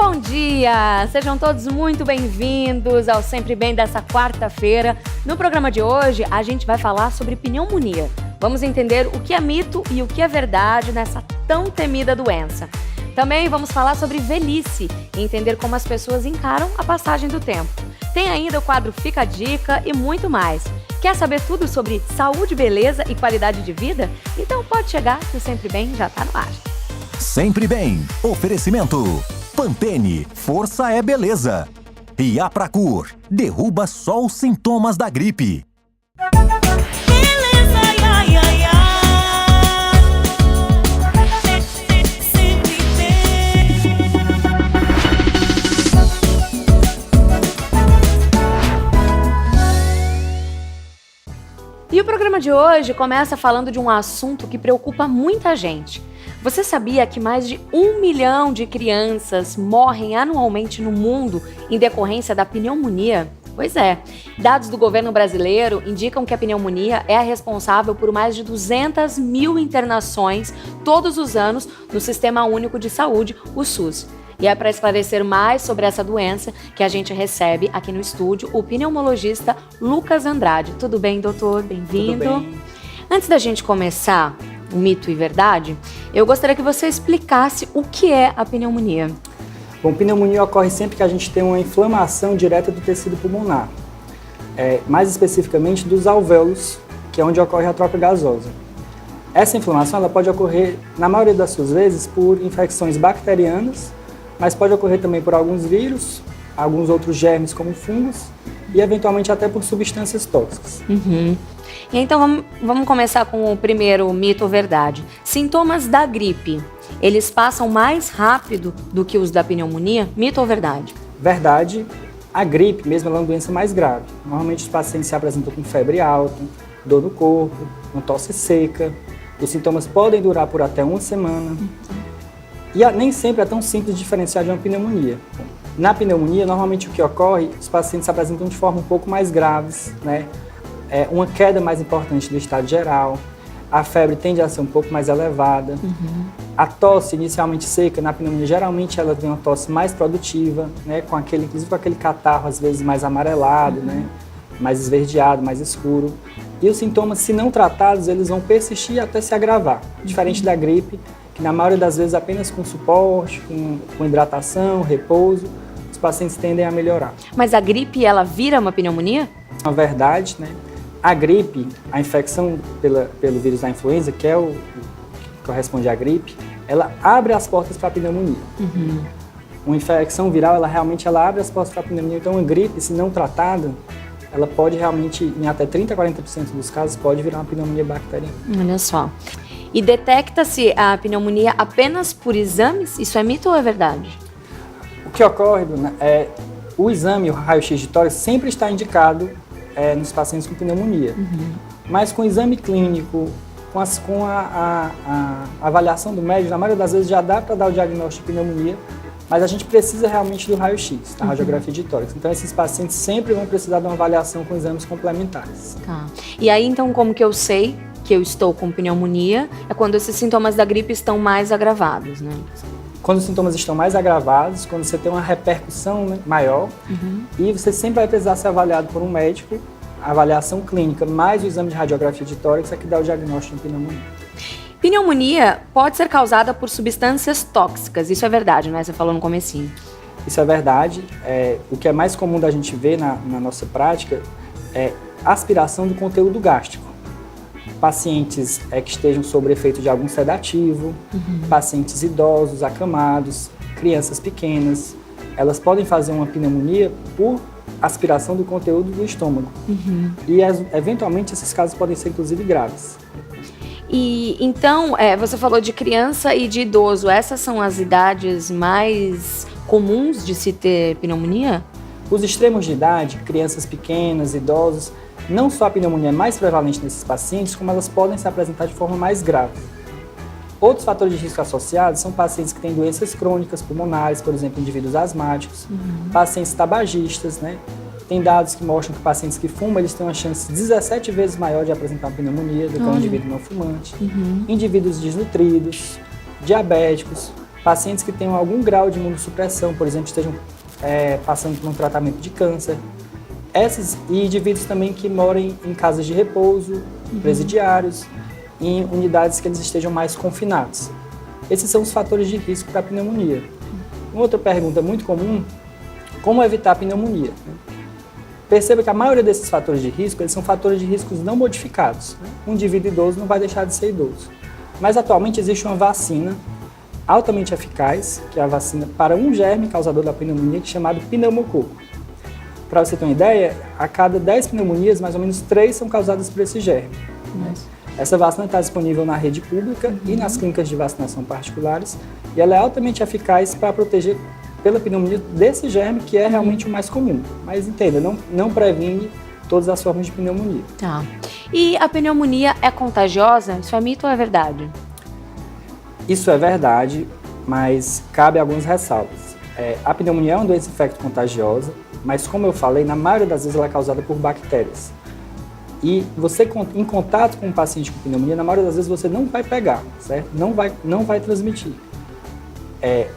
Bom dia! Sejam todos muito bem-vindos ao Sempre Bem dessa quarta-feira. No programa de hoje, a gente vai falar sobre pneumonia. Vamos entender o que é mito e o que é verdade nessa tão temida doença. Também vamos falar sobre velhice e entender como as pessoas encaram a passagem do tempo. Tem ainda o quadro Fica a Dica e muito mais. Quer saber tudo sobre saúde, beleza e qualidade de vida? Então pode chegar que o Sempre Bem já está no ar. Sempre Bem. Oferecimento. Pantene, força é beleza. E Apracur, derruba só os sintomas da gripe. Beleza, ai, ai, ai. Sempre bem. E o programa de hoje começa falando de um assunto que preocupa muita gente. Você sabia que mais de 1 milhão de crianças morrem anualmente no mundo em decorrência da pneumonia? Pois é, dados do governo brasileiro indicam que a pneumonia é a responsável por mais de 200 mil internações todos os anos no Sistema Único de Saúde, o SUS. E é para esclarecer mais sobre essa doença que a gente recebe aqui no estúdio o pneumologista Lucas Andrade. Tudo bem, doutor? Bem-vindo. Tudo bem. Antes da gente começar o mito e verdade, eu gostaria que você explicasse o que é a pneumonia. Bom, pneumonia ocorre sempre que a gente tem uma inflamação direta do tecido pulmonar, mais especificamente dos alvéolos, que é onde ocorre a troca gasosa. Essa inflamação ela pode ocorrer, na maioria das suas vezes, por infecções bacterianas, mas pode ocorrer também por alguns vírus, alguns outros germes como fungos e eventualmente até por substâncias tóxicas. E então vamos começar com o primeiro mito ou verdade. Sintomas da gripe, eles passam mais rápido do que os da pneumonia? Mito ou verdade? Verdade, a gripe mesmo ela é uma doença mais grave. Normalmente os pacientes se apresentam com febre alta, dor no corpo, uma tosse seca. Os sintomas podem durar por até uma semana. E nem sempre é tão simples diferenciar de uma pneumonia. Na pneumonia, normalmente o que ocorre, os pacientes se apresentam de forma um pouco mais graves, né? Uma queda mais importante do estado geral, a febre tende a ser um pouco mais elevada, a tosse inicialmente seca, na pneumonia geralmente ela tem uma tosse mais produtiva, né? Inclusive com aquele catarro às vezes mais amarelado, né? Mais esverdeado, mais escuro. E os sintomas, se não tratados, eles vão persistir até se agravar, diferente da gripe, que na maioria das vezes apenas com suporte, com hidratação, repouso, os pacientes tendem a melhorar. Mas a gripe, ela vira uma pneumonia? Na verdade, né, a gripe, a infecção pelo vírus da influenza, que é o que corresponde à gripe, ela abre as portas para a pneumonia. Uma infecção viral, ela realmente abre as portas para a pneumonia. Então, uma gripe, se não tratada, ela pode realmente, em até 30% a 40% dos casos, pode virar uma pneumonia bacteriana. Olha só. E detecta-se a pneumonia apenas por exames? Isso é mito ou é verdade? O que ocorre, Bruna, o exame, o raio-x de tórax, sempre está indicado nos pacientes com pneumonia. Mas com o exame clínico, com a avaliação do médico, na maioria das vezes já dá para dar o diagnóstico de pneumonia, mas a gente precisa realmente do raio-x, da radiografia de tórax. Então, esses pacientes sempre vão precisar de uma avaliação com exames complementares. Tá. E aí, então, como que eu sei que eu estou com pneumonia? É quando esses sintomas da gripe estão mais agravados, né? Quando os sintomas estão mais agravados, quando você tem uma repercussão, né, maior, e você sempre vai precisar ser avaliado por um médico, a avaliação clínica mais o exame de radiografia de tórax é que dá o diagnóstico de pneumonia. Pneumonia pode ser causada por substâncias tóxicas, isso é verdade, né? Você falou no comecinho. Isso é verdade. O que é mais comum da gente ver na nossa prática é aspiração do conteúdo gástrico. Pacientes que estejam sob efeito de algum sedativo, pacientes idosos, acamados, crianças pequenas, elas podem fazer uma pneumonia por aspiração do conteúdo do estômago. E, eventualmente, esses casos podem ser, inclusive, graves. E, então, você falou de criança e de idoso. Essas são as idades mais comuns de se ter pneumonia? Os extremos de idade, crianças pequenas, idosos, não só a pneumonia é mais prevalente nesses pacientes, como elas podem se apresentar de forma mais grave. Outros fatores de risco associados são pacientes que têm doenças crônicas pulmonares, por exemplo, indivíduos asmáticos, pacientes tabagistas, né? Tem dados que mostram que pacientes que fumam, eles têm uma chance 17 vezes maior de apresentar pneumonia do que um indivíduo não fumante. Indivíduos desnutridos, diabéticos, pacientes que tenham algum grau de imunossupressão, por exemplo, estejam passando por um tratamento de câncer, e indivíduos também que morem em casas de repouso, presidiários, em unidades que eles estejam mais confinados. Esses são os fatores de risco para a pneumonia. Uma outra pergunta muito comum, como evitar a pneumonia? Perceba que a maioria desses fatores de risco, eles são fatores de riscos não modificados. Um indivíduo idoso não vai deixar de ser idoso. Mas atualmente existe uma vacina altamente eficaz, que é a vacina para um germe causador da pneumonia, que é chamado pneumococo. Para você ter uma ideia, a cada 10 pneumonias, mais ou menos 3 são causadas por esse germe. Essa vacina está disponível na rede pública e nas clínicas de vacinação particulares, e ela é altamente eficaz para proteger pela pneumonia desse germe, que é realmente o mais comum. Mas entenda, não previne todas as formas de pneumonia. Tá. E a pneumonia é contagiosa? Isso é mito ou é verdade? Isso é verdade, mas cabe algumas ressalvas. A pneumonia é uma doença infecto-contagiosa, mas como eu falei, na maioria das vezes ela é causada por bactérias. E você, em contato com um paciente com pneumonia, na maioria das vezes você não vai pegar, certo? Não vai transmitir.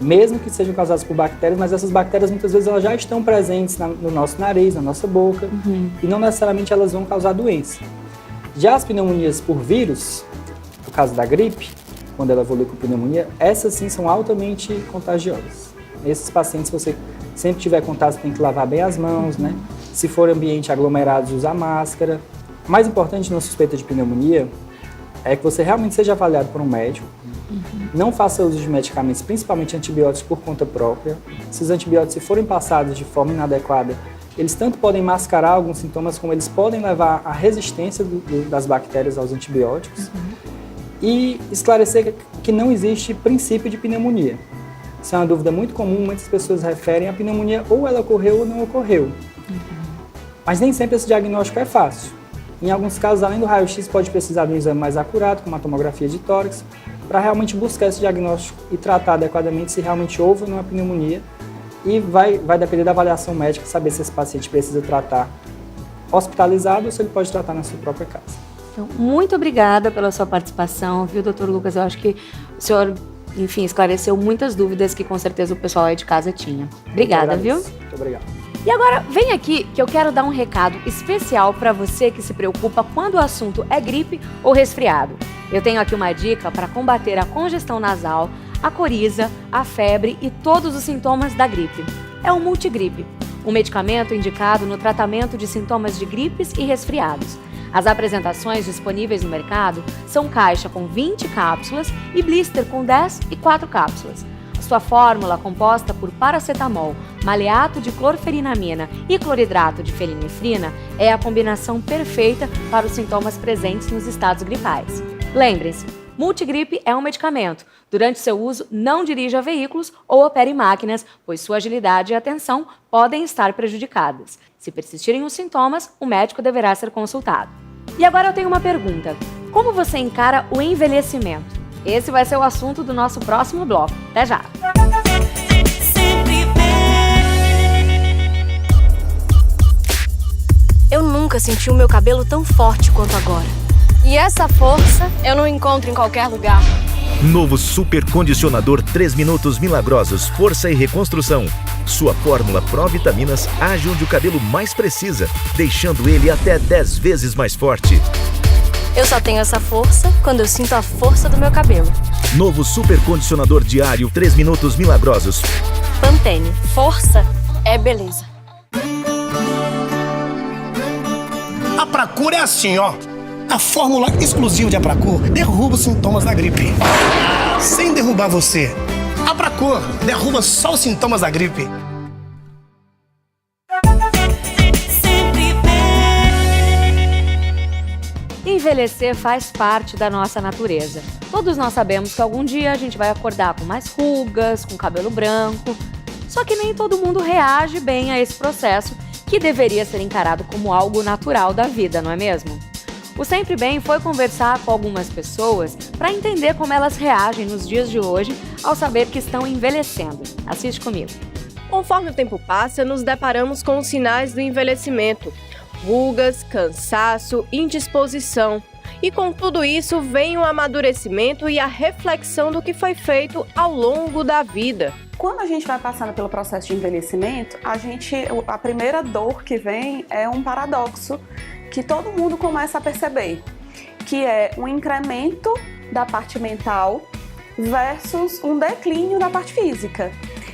Mesmo que sejam causadas por bactérias, mas essas bactérias muitas vezes elas já estão presentes no nosso nariz, na nossa boca, e não necessariamente elas vão causar doença. Já as pneumonias por vírus, no caso da gripe, quando ela evolui com pneumonia, essas sim são altamente contagiosas. Nesses pacientes, se você sempre tiver contato, você tem que lavar bem as mãos, né? Se for ambiente aglomerado, usar máscara. O mais importante na suspeita de pneumonia é que você realmente seja avaliado por um médico. Não faça uso de medicamentos, principalmente antibióticos, por conta própria. Se os antibióticos se forem passados de forma inadequada, eles tanto podem mascarar alguns sintomas, como eles podem levar à resistência das bactérias aos antibióticos. E esclarecer que não existe princípio de pneumonia. Isso é uma dúvida muito comum, muitas pessoas referem a pneumonia ou ela ocorreu ou não ocorreu. Mas nem sempre esse diagnóstico é fácil. Em alguns casos, além do raio-x, pode precisar de um exame mais acurado, como a tomografia de tórax, para realmente buscar esse diagnóstico e tratar adequadamente se realmente houve ou não a pneumonia. E vai depender da avaliação médica, saber se esse paciente precisa tratar hospitalizado ou se ele pode tratar na sua própria casa. Então, muito obrigada pela sua participação, viu, doutor Lucas? Eu acho que o senhor, enfim, esclareceu muitas dúvidas que com certeza o pessoal aí de casa tinha. Obrigada, viu? Muito obrigado. E agora, vem aqui que eu quero dar um recado especial para você que se preocupa quando o assunto é gripe ou resfriado. Eu tenho aqui uma dica para combater a congestão nasal, a coriza, a febre e todos os sintomas da gripe. É o Multigripe, um medicamento indicado no tratamento de sintomas de gripes e resfriados. As apresentações disponíveis no mercado são caixa com 20 cápsulas e blister com 10 e 4 cápsulas. Sua fórmula, composta por paracetamol, maleato de clorferinamina e cloridrato de felinefrina, é a combinação perfeita para os sintomas presentes nos estados gripais. Lembrem-se, Multigripe é um medicamento. Durante seu uso, não dirija veículos ou opere máquinas, pois sua agilidade e atenção podem estar prejudicadas. Se persistirem os sintomas, o médico deverá ser consultado. E agora eu tenho uma pergunta. Como você encara o envelhecimento? Esse vai ser o assunto do nosso próximo bloco. Até já! Sempre bem. Eu nunca senti o meu cabelo tão forte quanto agora. E essa força eu não encontro em qualquer lugar. Novo Super Condicionador 3 Minutos Milagrosos Força e Reconstrução. Sua fórmula Pro-Vitaminas age onde o cabelo mais precisa, deixando ele até 10 vezes mais forte. Eu só tenho essa força quando eu sinto a força do meu cabelo. Novo Super Condicionador Diário 3 Minutos Milagrosos. Pantene. Força é beleza. A Pracur é assim, ó. A fórmula exclusiva de Apracur derruba os sintomas da gripe. Sem derrubar você. A Pracur derruba só os sintomas da gripe. Sempre bem. Envelhecer faz parte da nossa natureza. Todos nós sabemos que algum dia a gente vai acordar com mais rugas, com cabelo branco. Só que nem todo mundo reage bem a esse processo, que deveria ser encarado como algo natural da vida, não é mesmo? O Sempre Bem foi conversar com algumas pessoas para entender como elas reagem nos dias de hoje ao saber que estão envelhecendo. Assiste comigo. Conforme o tempo passa, nos deparamos com os sinais do envelhecimento: rugas, cansaço, indisposição. E com tudo isso vem o amadurecimento e a reflexão do que foi feito ao longo da vida. Quando a gente vai passando pelo processo de envelhecimento, a primeira dor que vem é um paradoxo que todo mundo começa a perceber, que é um incremento da parte mental versus um declínio da parte física.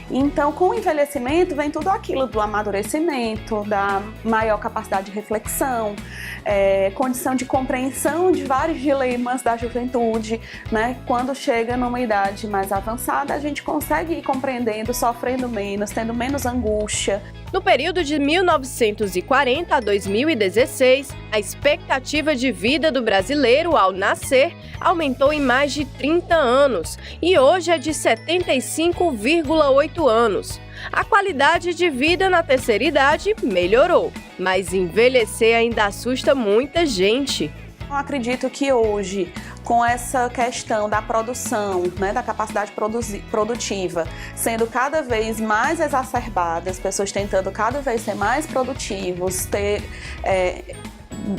Então, com o envelhecimento, vem tudo aquilo do amadurecimento, da maior capacidade de reflexão, condição de compreensão de vários dilemas da juventude, né? Quando chega numa idade mais avançada, a gente consegue ir compreendendo, sofrendo menos, tendo menos angústia. No período de 1940 a 2016, a expectativa de vida do brasileiro ao nascer aumentou em mais de 30 anos e hoje é de 75,8 anos. A qualidade de vida na terceira idade melhorou, mas envelhecer ainda assusta muita gente. Eu acredito que hoje, com essa questão da produção, né, da capacidade produtiva, sendo cada vez mais exacerbada, as pessoas tentando cada vez ser mais produtivos,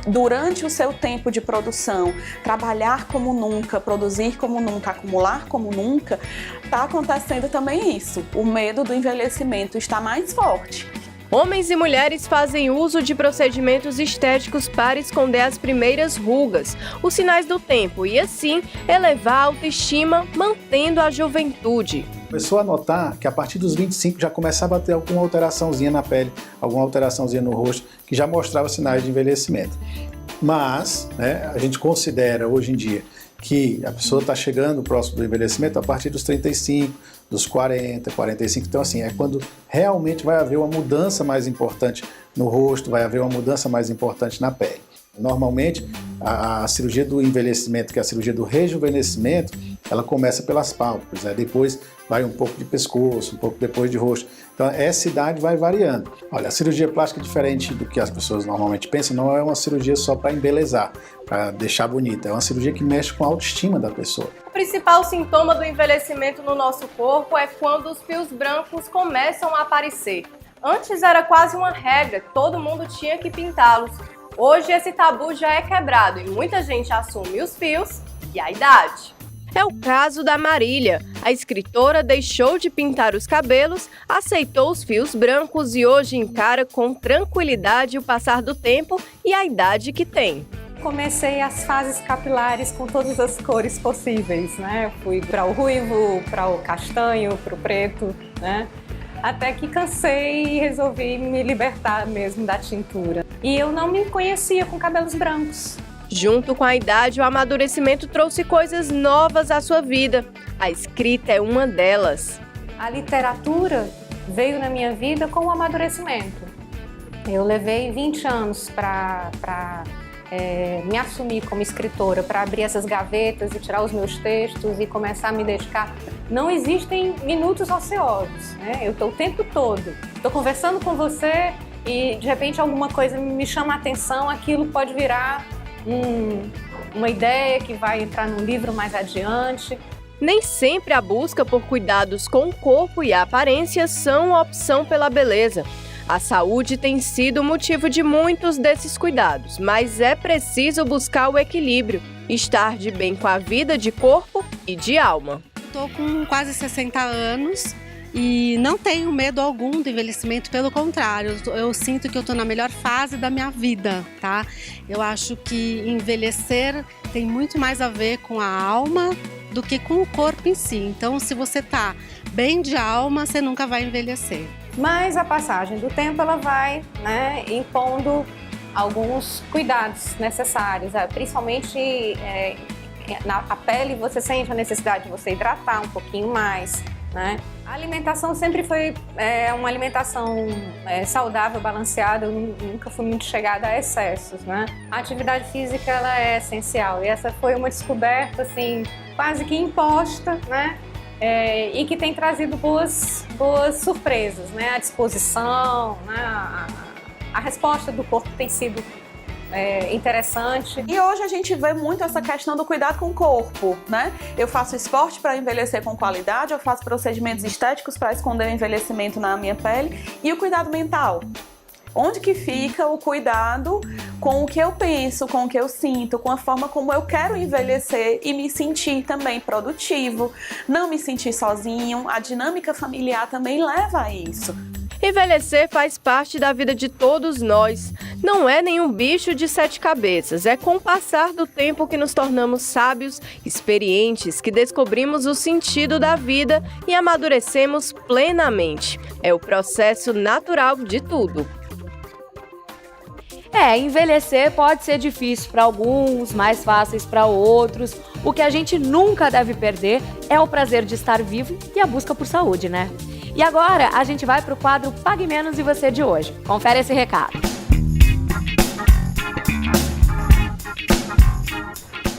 durante o seu tempo de produção, trabalhar como nunca, produzir como nunca, acumular como nunca, está acontecendo também isso. O medo do envelhecimento está mais forte. Homens e mulheres fazem uso de procedimentos estéticos para esconder as primeiras rugas, os sinais do tempo e, assim, elevar a autoestima, mantendo a juventude. Começou a notar que a partir dos 25 já começava a ter alguma alteraçãozinha na pele, alguma alteraçãozinha no rosto, que já mostrava sinais de envelhecimento. Mas, né, a gente considera hoje em dia que a pessoa está chegando próximo do envelhecimento a partir dos 35, dos 40, 45. Então, assim, é quando realmente vai haver uma mudança mais importante no rosto, vai haver uma mudança mais importante na pele. Normalmente, a cirurgia do envelhecimento, que é a cirurgia do rejuvenescimento, ela começa pelas pálpebras, né? Depois vai um pouco de pescoço, um pouco depois de rosto. Então, essa idade vai variando. Olha, a cirurgia plástica, diferente do que as pessoas normalmente pensam, não é uma cirurgia só para embelezar, para deixar bonita. É uma cirurgia que mexe com a autoestima da pessoa. O principal sintoma do envelhecimento no nosso corpo é quando os fios brancos começam a aparecer. Antes era quase uma regra, todo mundo tinha que pintá-los. Hoje esse tabu já é quebrado e muita gente assume os fios e a idade. É o caso da Marília. A escritora deixou de pintar os cabelos, aceitou os fios brancos e hoje encara com tranquilidade o passar do tempo e a idade que tem. Comecei as fases capilares com todas as cores possíveis, né? Fui para o ruivo, para o castanho, para o preto, né? Até que cansei e resolvi me libertar mesmo da tintura. E eu não me conhecia com cabelos brancos. Junto com a idade, o amadurecimento trouxe coisas novas à sua vida. A escrita é uma delas. A literatura veio na minha vida com o amadurecimento. Eu levei 20 anos para me assumir como escritora, para abrir essas gavetas e tirar os meus textos e começar a me dedicar. Não existem minutos ociosos, né? Eu estou o tempo todo. Estou conversando com você e de repente alguma coisa me chama a atenção, aquilo pode virar uma ideia que vai entrar num livro mais adiante. Nem sempre a busca por cuidados com o corpo e a aparência são opção pela beleza. A saúde tem sido motivo de muitos desses cuidados, mas é preciso buscar o equilíbrio, estar de bem com a vida de corpo e de alma. Estou com quase 60 anos e não tenho medo algum do envelhecimento, pelo contrário, eu sinto que eu estou na melhor fase da minha vida, tá? Eu acho que envelhecer tem muito mais a ver com a alma do que com o corpo em si. Então, se você está bem de alma, você nunca vai envelhecer. Mas a passagem do tempo ela vai, né, impondo alguns cuidados necessários, principalmente na pele você sente a necessidade de você hidratar um pouquinho mais, né? A alimentação sempre foi uma alimentação saudável, balanceada, eu nunca fui muito chegada a excessos, né? A atividade física ela é essencial e essa foi uma descoberta assim, quase que imposta, né? E que tem trazido boas surpresas, né? A disposição, né? A resposta do corpo tem sido interessante. E hoje a gente vê muito essa questão do cuidado com o corpo, né? Eu faço esporte para envelhecer com qualidade, eu faço procedimentos estéticos para esconder o envelhecimento na minha pele e o cuidado mental. Onde que fica o cuidado com o que eu penso, com o que eu sinto, com a forma como eu quero envelhecer e me sentir também produtivo, não me sentir sozinho. A dinâmica familiar também leva a isso. Envelhecer faz parte da vida de todos nós. Não é nenhum bicho de 7 cabeças. É com o passar do tempo que nos tornamos sábios, experientes, que descobrimos o sentido da vida e amadurecemos plenamente. É o processo natural de tudo. Envelhecer pode ser difícil para alguns, mais fáceis para outros. O que a gente nunca deve perder é o prazer de estar vivo e a busca por saúde, né? E agora a gente vai para o quadro Pague Menos e Você de hoje. Confere esse recado.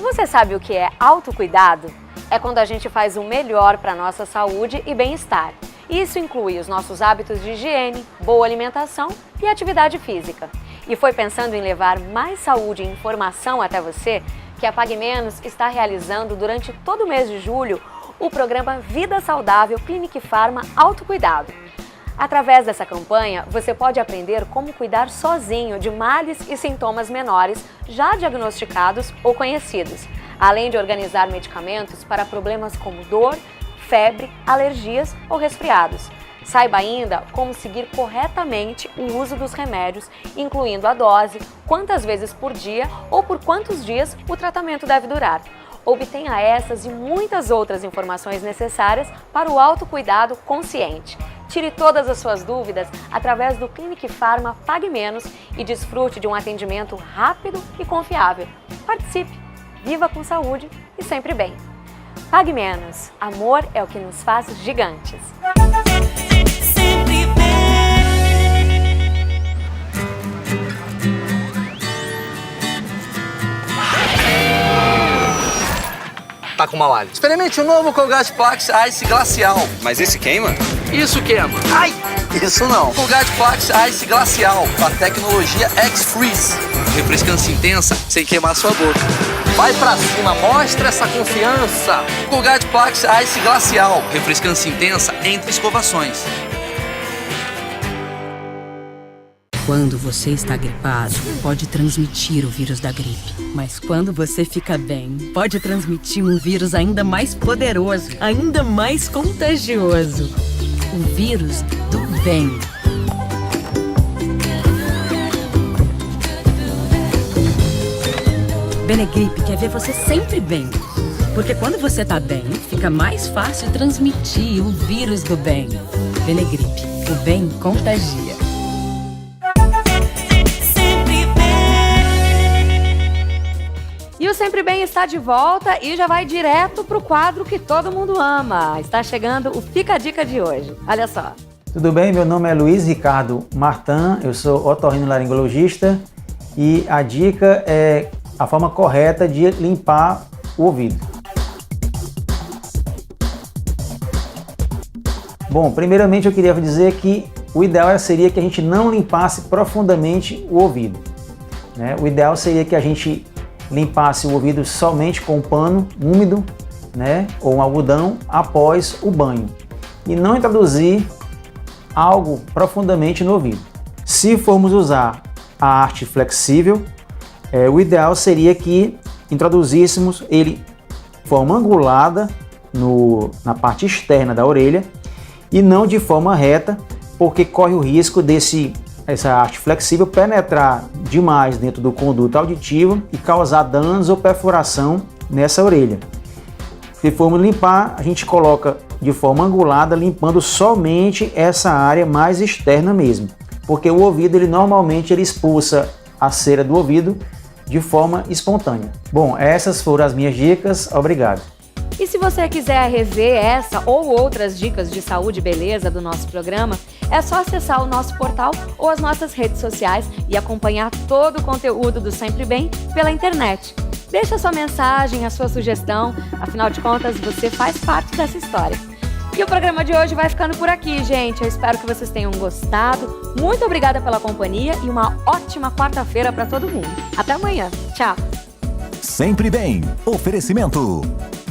Você sabe o que é autocuidado? É quando a gente faz o melhor para nossa saúde e bem-estar. Isso inclui os nossos hábitos de higiene, boa alimentação e atividade física. E foi pensando em levar mais saúde e informação até você que a Pague Menos está realizando durante todo o mês de julho o programa Vida Saudável Clinic Pharma Autocuidado. Através dessa campanha, você pode aprender como cuidar sozinho de males e sintomas menores já diagnosticados ou conhecidos, além de organizar medicamentos para problemas como dor, febre, alergias ou resfriados. Saiba ainda como seguir corretamente o uso dos remédios, incluindo a dose, quantas vezes por dia ou por quantos dias o tratamento deve durar. Obtenha essas e muitas outras informações necessárias para o autocuidado consciente. Tire todas as suas dúvidas através do Clinic Pharma Pague Menos e desfrute de um atendimento rápido e confiável. Participe, viva com saúde e sempre bem. Pague Menos. Amor é o que nos faz gigantes. Sempre bem. Tá com mau hálito. Experimente o novo Colgate Plax Ice Glacial. Mas esse queima? Isso queima. Ai, isso não. Colgate Plax Ice Glacial, com a tecnologia X-Freeze. Refrescância intensa, sem queimar sua boca. Vai pra cima, mostra essa confiança. Colgate Plax Ice Glacial, refrescância intensa entre escovações. Quando você está gripado, pode transmitir o vírus da gripe. Mas quando você fica bem, pode transmitir um vírus ainda mais poderoso, ainda mais contagioso. O vírus do bem. Benegripe quer ver você sempre bem. Porque quando você tá bem, fica mais fácil transmitir o vírus do bem. Benegripe, o bem contagia. E o Sempre Bem está de volta e já vai direto pro quadro que todo mundo ama. Está chegando o Fica a Dica de hoje. Olha só. Tudo bem? Meu nome é Luiz Ricardo Martin, eu sou otorrinolaringologista e a dica é a forma correta de limpar o ouvido. Bom, primeiramente eu queria dizer que o ideal seria que a gente não limpasse profundamente o ouvido, né? O ideal seria que a gente limpasse o ouvido somente com um pano úmido, né, ou um algodão após o banho e não introduzir algo profundamente no ouvido. Se formos usar a haste flexível, o ideal seria que introduzíssemos ele de forma angulada na parte externa da orelha e não de forma reta, porque corre o risco essa haste flexível penetrar demais dentro do conduto auditivo e causar danos ou perfuração nessa orelha. Se formos limpar, a gente coloca de forma angulada, limpando somente essa área mais externa mesmo, porque o ouvido normalmente expulsa a cera do ouvido de forma espontânea. Bom, essas foram as minhas dicas, obrigado. E se você quiser rever essa ou outras dicas de saúde e beleza do nosso programa, é só acessar o nosso portal ou as nossas redes sociais e acompanhar todo o conteúdo do Sempre Bem pela internet. Deixa sua mensagem, a sua sugestão, afinal de contas você faz parte dessa história. E o programa de hoje vai ficando por aqui, gente. Eu espero que vocês tenham gostado. Muito obrigada pela companhia e uma ótima quarta-feira para todo mundo. Até amanhã. Tchau. Sempre Bem. Oferecimento.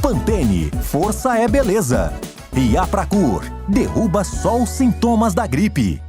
Pantene, força é beleza. E Apracur, derruba só os sintomas da gripe.